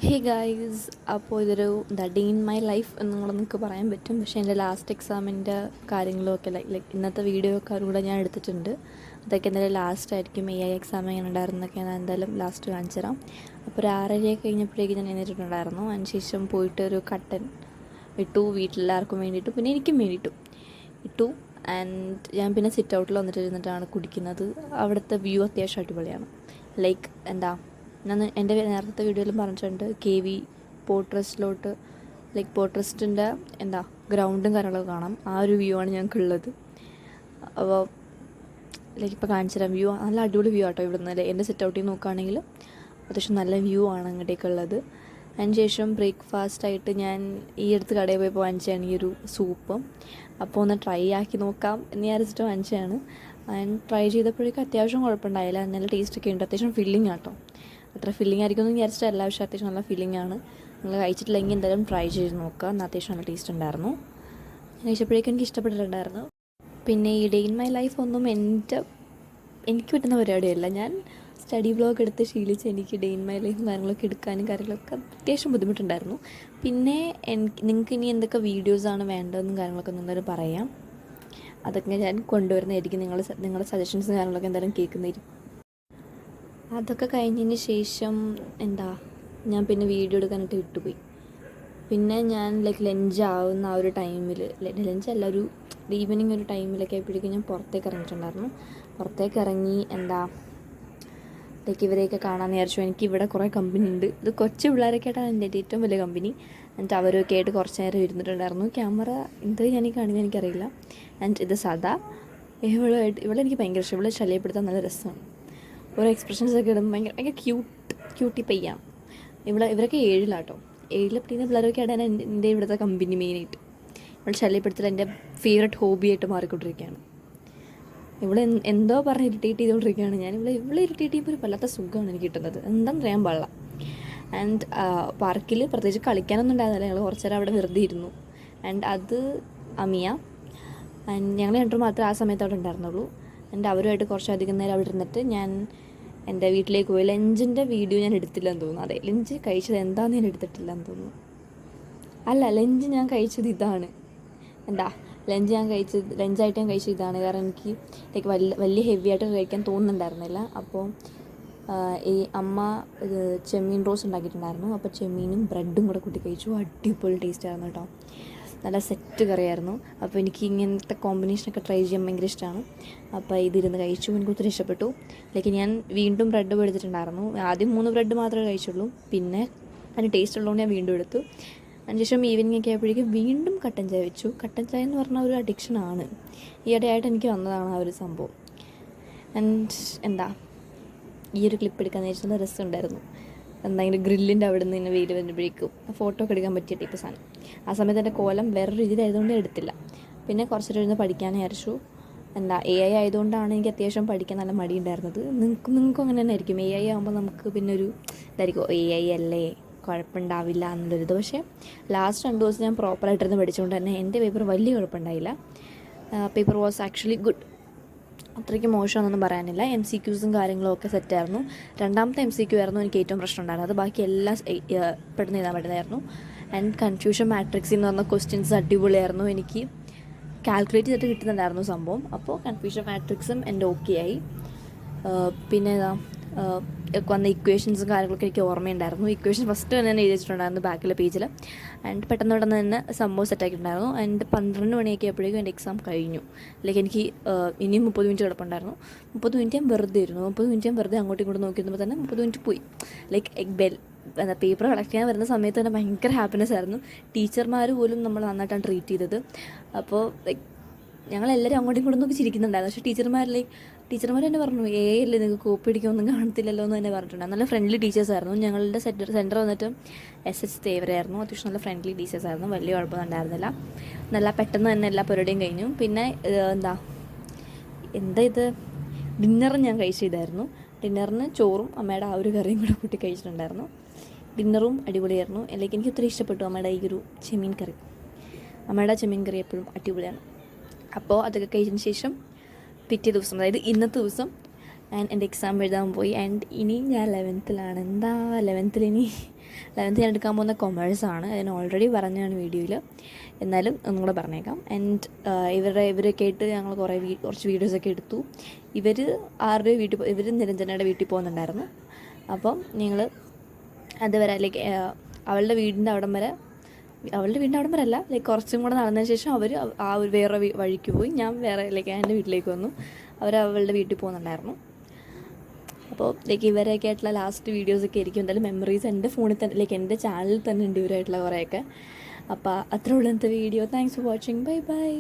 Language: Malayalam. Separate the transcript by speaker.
Speaker 1: ഹേ ഗായ്സ്, അപ്പോൾ ഇതൊരു ഡേ ഇൻ മൈ ലൈഫ് എന്നുകൂടെ നിങ്ങൾക്ക് പറയാൻ പറ്റും. പക്ഷേ എൻ്റെ ലാസ്റ്റ് എക്സാമിൻ്റെ കാര്യങ്ങളൊക്കെ ലൈക്ക് ഇന്നത്തെ വീഡിയോ ഒക്കെ കൂടെ ഞാൻ എടുത്തിട്ടുണ്ട്. അതൊക്കെ എന്തായാലും ലാസ്റ്റ് ആയിരിക്കും. എക്സാം എങ്ങനെ ഉണ്ടായിരുന്നൊക്കെ ഞാൻ എന്തായാലും ലാസ്റ്റ് കാണിച്ചു തരാം. അപ്പോൾ ഒരു 6:30 കഴിഞ്ഞപ്പോഴേക്കും ഞാൻ എഴുന്നേറ്റിട്ടുണ്ടായിരുന്നു. അതിനുശേഷം പോയിട്ട് ഒരു കട്ടൻ ഇട്ടു, വീട്ടിലെല്ലാവർക്കും വേണ്ടിയിട്ടു, പിന്നെ എനിക്കും വേണ്ടിയിട്ടു ഇട്ടു. ആൻഡ് ഞാൻ പിന്നെ സിറ്റ് ഔട്ടിൽ വന്നിട്ടിരുന്നിട്ടാണ് കുടിക്കുന്നത്. അവിടുത്തെ വ്യൂ അത്യാവശ്യം അടിപൊളിയാണ്. ലൈക്ക് ഞാൻ എൻ്റെ നേരത്തെ വീഡിയോയിലും പറഞ്ഞിട്ടുണ്ട്, KV പോർട്ട് ട്രസ്റ്റിലോട്ട് ലൈക്ക് പോർട്ട് ട്രസ്റ്റിൻ്റെ ഗ്രൗണ്ടും കാര്യങ്ങളൊക്കെ കാണാം. ആ ഒരു വ്യൂ ആണ് ഞങ്ങൾക്കുള്ളത്. അപ്പോൾ ലൈക്ക് ഇപ്പോൾ കാണിച്ചു തരാം. വ്യൂ നല്ല അടിപൊളി വ്യൂ ആട്ടോ. ഇവിടെ നിന്ന് എൻ്റെ സിറ്റ് ഔട്ടിൽ നോക്കുകയാണെങ്കിൽ അത്യാവശ്യം നല്ല വ്യൂ ആണ് അങ്ങോട്ടേക്കുള്ളത്. അതിന് ശേഷം ബ്രേക്ക്ഫാസ്റ്റായിട്ട് ഞാൻ ഈ അടുത്ത് കടയിൽ പോയി വാങ്ങിച്ചതാണ് ഈ ഒരു സൂപ്പ്. അപ്പോൾ ഒന്ന് ട്രൈ ആക്കി നോക്കാം എന്ന് വിചാരിച്ചിട്ട് വാങ്ങിച്ചതാണ്. ആൻഡ് ട്രൈ ചെയ്തപ്പോഴേക്കും അത്യാവശ്യം കുഴപ്പമുണ്ടായില്ല. നല്ല ടേസ്റ്റൊക്കെ ഉണ്ട്. അത്യാവശ്യം ഫില്ലിംഗ് ആട്ടോ. അത്ര ഫില്ലിംഗ് ആയിരിക്കും എന്ന് വിചാരിച്ചിട്ടല്ല, പക്ഷേ അത്യാവശ്യം നല്ല ഫില്ലിംഗ് ആണ്. നിങ്ങൾ കഴിച്ചിട്ടില്ലെങ്കിൽ എന്തായാലും ട്രൈ ചെയ്ത് നോക്കുക. എന്നാൽ അത്യാവശ്യം നല്ല ടേസ്റ്റ് ഉണ്ടായിരുന്നു. കഴിച്ചപ്പോഴേക്കും എനിക്ക് ഇഷ്ടപ്പെട്ടിട്ടുണ്ടായിരുന്നു. പിന്നെ ഈ ഡേ ഇൻ മൈ ലൈഫ് ഒന്നും എനിക്ക് പറ്റുന്ന പരിപാടിയല്ല. ഞാൻ സ്റ്റഡി ബ്ലോഗ് എടുത്ത് ശീലിച്ച് എനിക്ക് ഡേ ഇൻ മൈ ലൈഫും കാര്യങ്ങളൊക്കെ എടുക്കാനും കാര്യങ്ങളൊക്കെ അത്യാവശ്യം ബുദ്ധിമുട്ടുണ്ടായിരുന്നു. പിന്നെ നിങ്ങൾക്ക് ഇനി എന്തൊക്കെ വീഡിയോസാണ് വേണ്ടതെന്നും കാര്യങ്ങളൊക്കെ എന്തായാലും പറയാം. അതൊക്കെ ഞാൻ കൊണ്ടുവരുന്നതായിരിക്കും. നിങ്ങളുടെ സജഷൻസും കാര്യങ്ങളൊക്കെ എന്തായാലും കേൾക്കുന്നതായിരിക്കും. അതൊക്കെ കഴിഞ്ഞതിന് ശേഷം ഞാൻ പിന്നെ വീഡിയോ എടുക്കാനായിട്ട് വിട്ടുപോയി. പിന്നെ ഞാൻ ലൈക്ക് ലഞ്ച് ആവുന്ന ആ ഒരു ടൈമിൽ, ലഞ്ചല്ല, ഒരു ഈവനിങ് ഒരു ടൈമിലൊക്കെ ആയപ്പോഴേക്കും ഞാൻ പുറത്തേക്ക് ഇറങ്ങിയിട്ടുണ്ടായിരുന്നു. പുറത്തേക്ക് ഇറങ്ങി ലൈക്ക് ഇവരെയൊക്കെ കാണാമെന്ന് വിചാരിച്ചു. എനിക്കിവിടെ കുറേ കമ്പനി ഉണ്ട്. ഇത് കൊച്ചു പിള്ളേരൊക്കെ ആയിട്ടാണ് എൻ്റെ ഏറ്റവും വലിയ കമ്പനി. എന്നിട്ട് അവരൊക്കെ ആയിട്ട് കുറച്ച് നേരം ഇരുന്നിട്ടുണ്ടായിരുന്നു. ക്യാമറ എന്തോ ഞാൻ കാണിക്കുന്നത് എനിക്കറിയില്ല. ആൻഡ് ഇത് സദാ ഇവിടെ എനിക്ക് ഭയങ്കര ഇഷ്ടം. ഇവിടെ ശല്യപ്പെടുത്താൻ നല്ല രസമാണ്. ഓരോ എക്സ്പ്രഷൻസൊക്കെ ഇടുമ്പോൾ ഭയങ്കര ക്യൂട്ടി പയ്യാണ്. ഇവരൊക്കെ 7-ലാട്ടോ. 7-ൽ പഠിക്കുന്ന പിള്ളേരൊക്കെ ആയിട്ടാണ് എൻ്റെ ഇവിടുത്തെ കമ്പനി മെയിനായിട്ട്. ഇവിടെ ശല്യപ്പെടുത്തൽ എൻ്റെ ഫേവറേറ്റ് ഹോബിയായിട്ട് മാറിക്കൊണ്ടിരിക്കുകയാണ്. ഇവിടെ എന്തോ പറഞ്ഞ് ഇറിറ്റേറ്റ് ചെയ്തുകൊണ്ടിരിക്കുകയാണ് ഞാൻ. ഇവിടെ ഇറിറ്റേറ്റ് ചെയ്യുമ്പോൾ ഒരു വല്ലാത്ത സുഖമാണ് എനിക്ക് കിട്ടുന്നത്. എന്താണെന്ന് അറിയാൻ പാടില്ല. ആൻഡ് പാർക്കിൽ പ്രത്യേകിച്ച് കളിക്കാനൊന്നും ഉണ്ടായിരുന്നില്ല. ഞങ്ങൾ കുറച്ച് നേരം അവിടെ വെറുതെ ഇരുന്നു. ആൻഡ് അത് അമിയ ആൻഡ് ഞങ്ങൾ രണ്ടും മാത്രമേ ആ സമയത്ത് അവിടെ ഉണ്ടായിരുന്നുള്ളൂ. ആൻഡ് അവരുമായിട്ട് കുറച്ചധികം നേരം അവിടെ ഇരുന്നിട്ട് ഞാൻ എൻ്റെ വീട്ടിലേക്ക് പോയി. ലഞ്ചിൻ്റെ വീഡിയോ ഞാൻ എടുത്തില്ലെന്ന് തോന്നുന്നു. അതെ, ലഞ്ച് കഴിച്ചത് എന്താണെന്ന് ഞാൻ എടുത്തിട്ടില്ലെന്ന് തോന്നുന്നു. അല്ല, ലഞ്ച് ഞാൻ കഴിച്ചത് ഇതാണ്. ലഞ്ചായിട്ട് ഞാൻ കഴിച്ചത് ഇതാണ്. കാരണം എനിക്ക് ലൈക്ക് വലിയ ഹെവി ആയിട്ട് കഴിക്കാൻ തോന്നുന്നുണ്ടായിരുന്നില്ല. അപ്പോൾ ഈ അമ്മ ചെമ്മീൻ റോസ്റ്റ് ഉണ്ടാക്കിയിട്ടുണ്ടായിരുന്നു. അപ്പോൾ ചെമ്മീനും ബ്രെഡും കൂടെ കൂട്ടി കഴിച്ചു. അടിപൊളി ടേസ്റ്റ് ആയിരുന്നു കേട്ടോ. നല്ല സെറ്റ് കറിയായിരുന്നു. അപ്പോൾ എനിക്ക് ഇങ്ങനത്തെ കോമ്പിനേഷനൊക്കെ ട്രൈ ചെയ്യാൻ ഭയങ്കര ഇഷ്ടമാണ്. അപ്പോൾ ഇതിരുന്ന് കഴിച്ചു. എനിക്ക് ഒത്തിരി ഇഷ്ടപ്പെട്ടു. ലൈക്ക് ഞാൻ വീണ്ടും ബ്രെഡ് എടുത്തിട്ടുണ്ടായിരുന്നു. ആദ്യം 3 ബ്രെഡ് മാത്രമേ കഴിച്ചുള്ളൂ. പിന്നെ അതിന് ടേസ്റ്റ് ഉള്ളതുകൊണ്ട് ഞാൻ വീണ്ടും എടുത്തു. അതിനുശേഷം ഈവനിങ് ഒക്കെ ആയപ്പോഴേക്കും വീണ്ടും കട്ടൻ ചായ വെച്ചു. കട്ടൻ ചായ എന്ന് പറഞ്ഞാൽ ഒരു അഡിക്ഷനാണ്. ഈയിടെയായിട്ട് എനിക്ക് വന്നതാണ് ആ ഒരു സംഭവം. ആൻഡ് ഈ ഒരു ക്ലിപ്പ് എടുക്കാമെന്ന് വെച്ചാൽ നല്ല രസമുണ്ടായിരുന്നു. ഇങ്ങനെ ഗ്രില്ലിൻ്റെ അവിടെ നിന്ന് വെയിൽ വരുമ്പോഴേക്കും ഫോട്ടോ ഒക്കെ എടുക്കാൻ പറ്റിയ ടൈപ്പ് സാധനം. ആ സമയത്ത് എൻ്റെ കോലം വേറൊരു രീതിയിലായതുകൊണ്ട് എടുത്തില്ല. പിന്നെ കുറച്ചൊരു ഇരുന്ന് പഠിക്കാൻ വിചാരിച്ചു. AI ആയതുകൊണ്ടാണ് എനിക്ക് അത്യാവശ്യം പഠിക്കാൻ നല്ല മടി ഉണ്ടായിരുന്നത്. നിങ്ങൾക്കും അങ്ങനെ തന്നെ ആയിരിക്കും. AI ആകുമ്പോൾ നമുക്ക് പിന്നെ ഒരു ഇതായിരിക്കും, AI അല്ലേ, കുഴപ്പമുണ്ടാവില്ല എന്നുള്ളൊരിത്. പക്ഷേ ലാസ്റ്റ് 2 ദിവസം ഞാൻ പ്രോപ്പറായിട്ടിരുന്ന് പഠിച്ചുകൊണ്ട് തന്നെ എൻ്റെ പേപ്പർ വലിയ കുഴപ്പമുണ്ടായില്ല. Paper was actually good. അത്രയ്ക്ക് മോശമാണെന്നൊന്നും പറയാനില്ല. MCQസും കാര്യങ്ങളും ഒക്കെ സെറ്റായിരുന്നു. രണ്ടാമത്തെ MCQ ആയിരുന്നു എനിക്ക് ഏറ്റവും പ്രശ്നം ഉണ്ടായിരുന്നത്. അത് ബാക്കി എല്ലാം പെട്ടെന്ന് എഴുതാൻ പറ്റുന്നതായിരുന്നു. ആൻഡ് കൺഫ്യൂഷൻ മാട്രിക്സ് എന്ന് പറഞ്ഞ ക്വസ്റ്റ്യൻസ് അടിപൊളിയായിരുന്നു. എനിക്ക് കാൽക്കുലേറ്റ് ചെയ്തിട്ട് കിട്ടുന്നുണ്ടായിരുന്നു സംഭവം. അപ്പോൾ കൺഫ്യൂഷൻ മാട്രിക്സും എൻ്റെ ഓക്കെ ആയി. പിന്നെ വന്ന ഇക്വേഷൻസും കാര്യങ്ങളൊക്കെ എനിക്ക് ഓർമ്മയുണ്ടായിരുന്നു. ഇക്വേഷൻ ഫസ്റ്റ് തന്നെ ഞാൻ എഴുതി വെച്ചിട്ടുണ്ടായിരുന്നു ബാക്കിലെ പേജിൽ. ആൻഡ് പെട്ടെന്ന് തന്നെ സംഭവം സെറ്റാക്കിയിട്ടുണ്ടായിരുന്നു. ആൻഡ് 12 മണിയൊക്കെ ആയപ്പോഴേക്കും എൻ്റെ എക്സാം കഴിഞ്ഞു. ലൈക്ക് എനിക്ക് ഇനിയും 30 മിനിറ്റ് കിടപ്പുണ്ടായിരുന്നു. 30 മിനിറ്റ് ഞാൻ വെറുതെ ഇരുന്നു. 30 മിനിറ്റ് ഞാൻ വെറുതെ അങ്ങോട്ടും ഇങ്ങോട്ടും നോക്കിയിരുന്നപ്പോൾ തന്നെ 30 മിനിറ്റ് പോയി. ലൈക്ക് പേപ്പർ കളക്ട് ചെയ്യാൻ വരുന്ന സമയത്ത് തന്നെ ഭയങ്കര ഹാപ്പിനെസ് ആയിരുന്നു. ടീച്ചർമാർ പോലും നമ്മൾ നന്നായിട്ടാണ് ട്രീറ്റ് ചെയ്തത്. അപ്പോൾ ലൈക്ക് ഞങ്ങളെല്ലാവരും അങ്ങോട്ടും ഇങ്ങോട്ടും നോക്കി ചിരിക്കുന്നുണ്ടായിരുന്നു. പക്ഷേ ടീച്ചർമാർ തന്നെ പറഞ്ഞു, അല്ലേ നിങ്ങൾക്ക് കോപ്പി അടിക്കൊന്നും കാണത്തില്ലല്ലോ എന്ന് തന്നെ പറഞ്ഞിട്ടുണ്ടായിരുന്നു. നല്ല ഫ്രണ്ട്ലി ടീച്ചേഴ്സായിരുന്നു. ഞങ്ങളുടെ സെൻറ്റർ വന്നിട്ട് SH തേവരായിരുന്നു. അത്യാവശ്യം നല്ല ഫ്രണ്ട്ലി ടീച്ചേഴ്സായിരുന്നു. വലിയ കുഴപ്പമൊന്നും ഉണ്ടായിരുന്നില്ല. നല്ല പെട്ടെന്ന് തന്നെ എല്ലാ പരിപാടിയും കഴിഞ്ഞു. പിന്നെ ഇത് ഡിന്നറും ഞാൻ കഴിച്ചിട്ടായിരുന്നു. ഡിന്നറിന് ചോറും അമ്മയുടെ ആ ഒരു കറിയും കൂടെ കൂട്ടി കഴിച്ചിട്ടുണ്ടായിരുന്നു. ഡിന്നറും അടിപൊളിയായിരുന്നു. അല്ലെങ്കിൽ എനിക്ക് ഒത്തിരി ഇഷ്ടപ്പെട്ടു അമ്മയുടെ ഈ ഒരു ചെമ്മീൻ കറി. അമ്മയുടെ ചെമ്മീൻ കറി എപ്പോഴും അടിപൊളിയാണ്. അപ്പോൾ അതൊക്കെ കഴിച്ചതിന് ശേഷം പിറ്റേ ദിവസം, അതായത് ഇന്നത്തെ ദിവസം ഞാൻ എൻ്റെ എക്സാം എഴുതാൻ പോയി. ആൻഡ് ഇനി ഞാൻ 11th 11th ഇനി 11th ഞാൻ എടുക്കാൻ പോകുന്ന കൊമേഴ്സാണ്. ഞാൻ ഓൾറെഡി പറഞ്ഞതാണ് വീഡിയോയിൽ, എന്നാലും ഒന്നും കൂടെ പറഞ്ഞേക്കാം. ആൻഡ് ഇവരെ കേട്ട് ഞങ്ങൾ കുറച്ച് വീഡിയോസൊക്കെ എടുത്തു. ഇവർ നിരഞ്ജനയുടെ വീട്ടിൽ പോകുന്നുണ്ടായിരുന്നു. അപ്പം ഞങ്ങൾ അതുവരെ ലൈക്ക് അവളുടെ വീടിൻ്റെ അവിടം വരെ അല്ല, ലൈക്ക് കുറച്ചും കൂടെ നടന്നതിന് ശേഷം അവർ ആ ഒരു വേറെ വഴിക്ക് പോയി. ഞാൻ വേറെ ലൈക്ക് എൻ്റെ വീട്ടിലേക്ക് വന്നു. അവളുടെ വീട്ടിൽ പോകുന്നുണ്ടായിരുന്നു. അപ്പോൾ ലൈക്ക് ഇവരൊക്കെ ആയിട്ടുള്ള ലാസ്റ്റ് വീഡിയോസൊക്കെ ആയിരിക്കും എന്തായാലും മെമ്മറീസ് എൻ്റെ ഫോണിൽ തന്നെ, ലൈക്ക് എൻ്റെ ചാനലിൽ തന്നെ ഉണ്ട് ഇവരായിട്ടുള്ള കുറേയൊക്കെ. അപ്പോൾ അത്രേ ഉള്ളൂ ഇന്നത്തെ video. Thanks for watching. Bye bye.